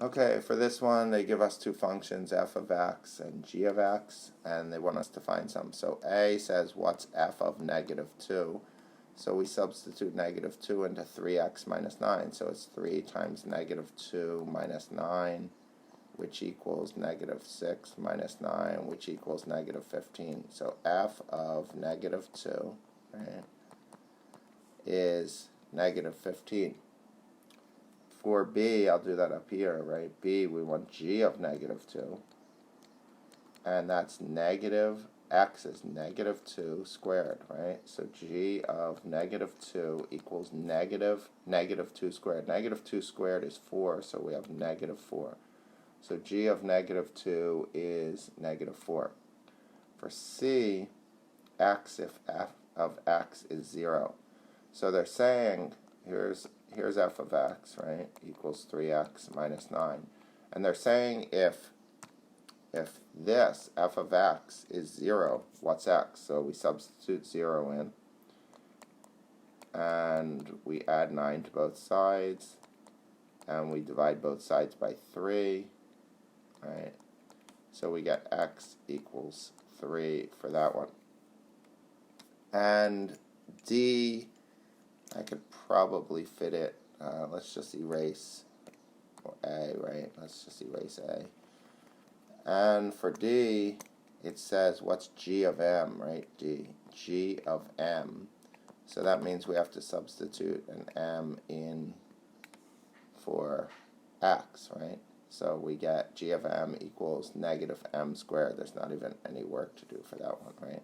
Okay, for this one, they give us two functions, f of x and g of x, and they want us to find some. So A says, what's f of negative 2? So we substitute negative 2 into 3x minus 9. So it's 3 times negative 2 minus 9, which equals negative 6 minus 9, which equals negative 15. So f of negative 2, right, is negative 15. For B, I'll do that up here, right? B, we want g of negative 2. And that's negative, x is negative 2 squared, right? So g of negative 2 equals negative 2 squared. Negative 2 squared is 4, so we have negative 4. So g of negative 2 is negative 4. For C, x, if f of x is 0. So they're saying, here's f of x, right, equals 3x minus 9. And they're saying if this, f of x, is 0, what's x? So we substitute 0 in, and we add 9 to both sides, and we divide both sides by 3, right? So we get x equals 3 for that one. And D, I could probably fit it. Let's just erase A, right? Let's just erase A. And for D, it says, what's g of m, right? G of m. So that means we have to substitute an m in for x, right? So we get g of m equals negative m squared. There's not even any work to do for that one, right?